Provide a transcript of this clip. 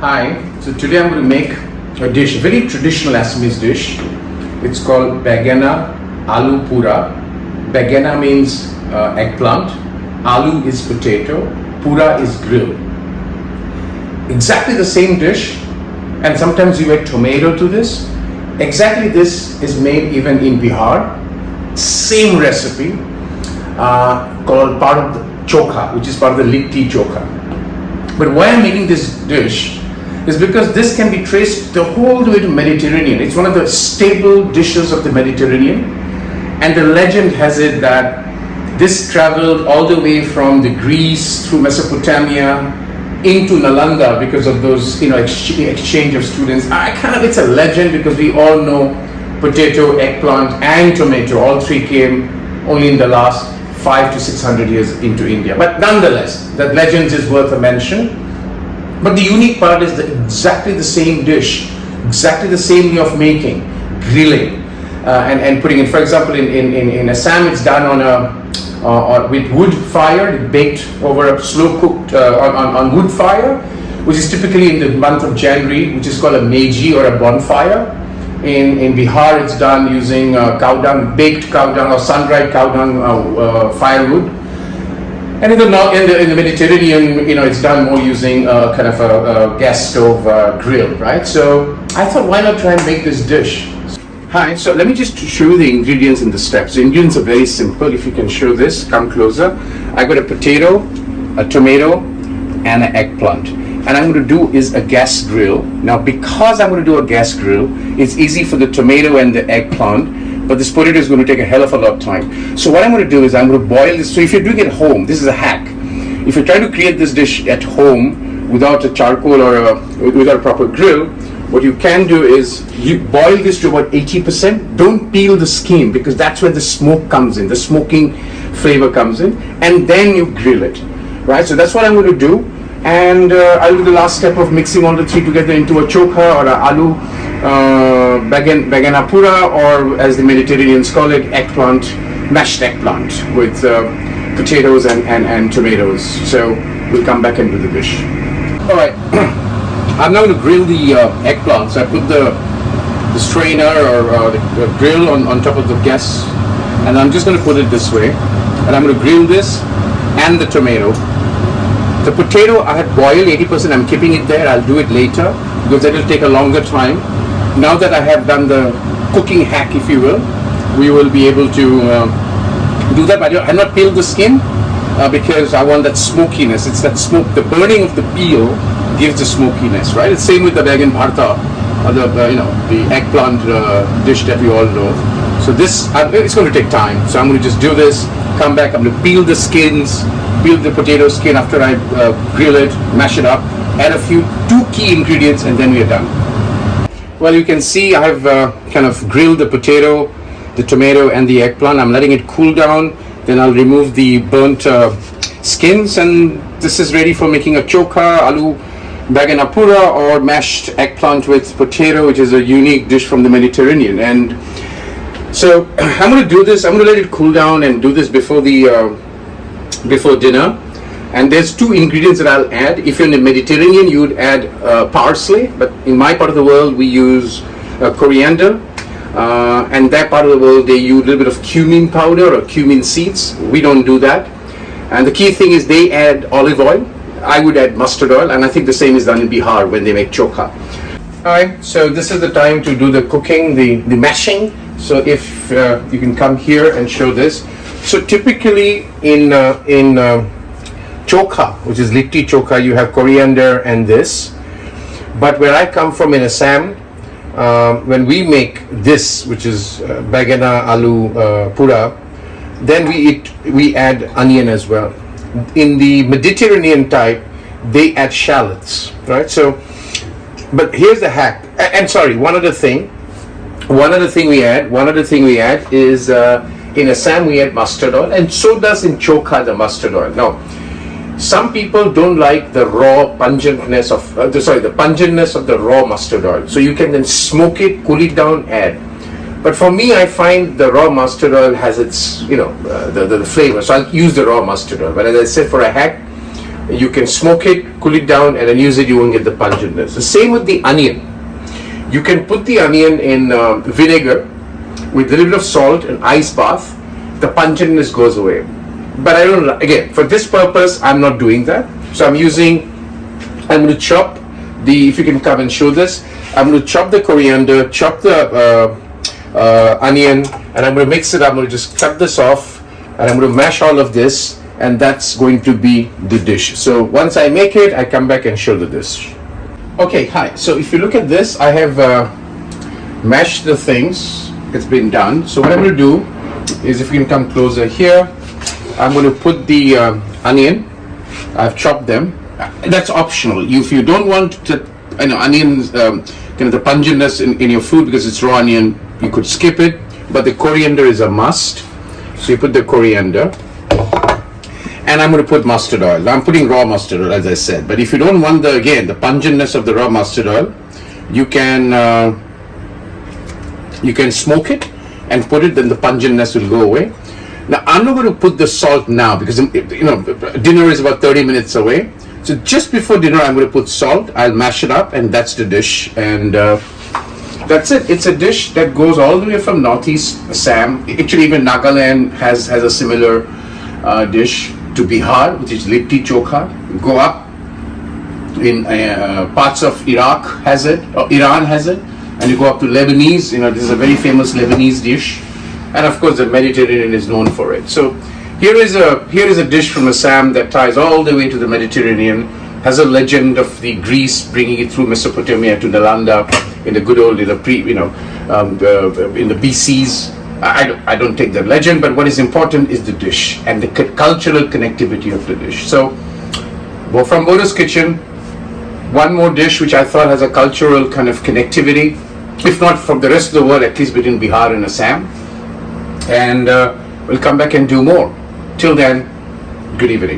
Hi, so today I'm going to make a dish, a very traditional Assamese dish. It's called Begena Aloo Pura. Begena means eggplant, aloo is potato, pura is grill. Exactly the same dish, and sometimes you add tomato to this. Exactly this is made even in Bihar. Same recipe called part of the chokha, which is part of the litti chokha. But why I'm making this dish is because this can be traced the whole way to Mediterranean. It's one of the staple dishes of the Mediterranean, and the legend has it that this traveled all the way from the Greece through Mesopotamia into Nalanda because of those exchange of students. It's a legend because we all know potato, eggplant and tomato, all three came only in the last 500 to 600 years into India. But nonetheless, that legend is worth a mention. But the unique part is that exactly the same dish, exactly the same way of making, grilling and putting in. For example, in Assam, it's done on with wood fire, baked over a slow cooked on wood fire, which is typically in the month of January, which is called a meji or a bonfire. In Bihar, it's done using cow dung, baked cow dung or sun-dried cow dung firewood. And in the Mediterranean, it's done more using kind of a gas stove grill, right? So I thought, why not try and make this dish? Hi, so let me just show you the ingredients and the steps. The ingredients are very simple. If you can show this, come closer. I got a potato, a tomato, and an eggplant. And I'm going to do is a gas grill. Now, because I'm going to do a gas grill, it's easy for the tomato and the eggplant, but this potato is going to take a hell of a lot of time. So what I'm going to do is I'm going to boil this. So if you're doing it at home, this is a hack. If you're trying to create this dish at home without a charcoal or without a proper grill, what you can do is you boil this to about 80%. Don't peel the skin because that's where the smoke comes in, the smoking flavor comes in, and then you grill it, right? So that's what I'm going to do. And I'll do the last step of mixing all the three together into a chokha or a aloo begena pura, or as the Mediterraneans call it, eggplant, mashed eggplant with potatoes and tomatoes. So we'll come back and do the dish. All right, I'm now going to grill the eggplant. So I put the strainer or the grill on top of the gas, and I'm just going to put it this way, and I'm going to grill this and the tomato. The potato I had boiled 80%, I'm keeping it there. I'll do it later because that will take a longer time. Now that I have done the cooking hack, if you will, we will be able to do that. But I'm not peeled the skin because I want that smokiness. It's that smoke, the burning of the peel gives the smokiness, right? It's same with the vegan bharta, or the eggplant dish that we all know. So this, it's going to take time. So I'm going to just do this, come back, I'm going to peel the skins, peel the potato skin after I grill it, mash it up, add two key ingredients, and then we are done. Well, you can see I have kind of grilled the potato, the tomato, and the eggplant. I'm letting it cool down. Then I'll remove the burnt skins, and this is ready for making a chokha, aloo begena pura, or mashed eggplant with potato, which is a unique dish from the Mediterranean. And so I'm going to do this. I'm going to let it cool down and do this before dinner. And there's two ingredients that I'll add. If you're in the Mediterranean, you would add parsley, but in my part of the world, we use coriander. And that part of the world, they use a little bit of cumin powder or cumin seeds. We don't do that. And the key thing is they add olive oil. I would add mustard oil, and I think the same is done in Bihar when they make chokha. All right, so this is the time to do the cooking, the mashing. So if you can come here and show this. So typically in chokha, which is litti chokha, you have coriander and this. But where I come from in Assam, when we make this, which is begena aloo pura, then we add onion as well. In the Mediterranean type, they add shallots, right? So, but here's the hack. And sorry, one other thing we add is in Assam we add mustard oil, and so does in chokha the mustard oil. Now, some people don't like the raw pungentness of the raw mustard oil. So you can then smoke it, cool it down, add. But for me, I find the raw mustard oil has its, the flavor. So I'll use the raw mustard oil. But as I said, for a hack, You can smoke it, cool it down, and then use it. You won't get the pungentness. The same with the onion. You can put the onion in vinegar with a little bit of salt and ice bath. The pungentness goes away. But I don't, again, for this purpose, I'm not doing that. So I'm going to chop if you can come and show this, I'm going to chop the coriander, chop the onion, and I'm going to mix it up. I'm going to just cut this off, and I'm going to mash all of this, and that's going to be the dish. So once I make it, I come back and show the dish. Okay, hi. So if you look at this, I have mashed the things. It's been done. So what I'm going to do is, if you can come closer here, I'm going to put the onion. I've chopped them. That's optional. If you don't want to, onions, kind of the pungentness in your food because it's raw onion, you could skip it. But the coriander is a must. So you put the coriander. And I'm going to put mustard oil. I'm putting raw mustard oil, as I said. But if you don't want the pungentness of the raw mustard oil, you can smoke it and put it. Then the pungentness will go away. Now I'm not going to put the salt now because dinner is about 30 minutes away. So just before dinner, I'm going to put salt. I'll mash it up, and that's the dish. And that's it. It's a dish that goes all the way from Northeast Assam. Actually, even Nagaland has a similar dish to Bihar, which is litti chokha. Go up in parts of Iraq has it, or Iran has it, and you go up to Lebanese. This is a very famous Lebanese dish, and of course the Mediterranean is known for it. So here is a dish from Assam that ties all the way to the Mediterranean. Has a legend of the Greece bringing it through Mesopotamia to Nalanda in the good old, in the BCs. I don't take that legend, but what is important is the dish and the cultural connectivity of the dish. So, from Bordo's kitchen, one more dish which I thought has a cultural kind of connectivity, if not from the rest of the world, at least between Bihar and Assam. And we'll come back and do more. Till then, good evening.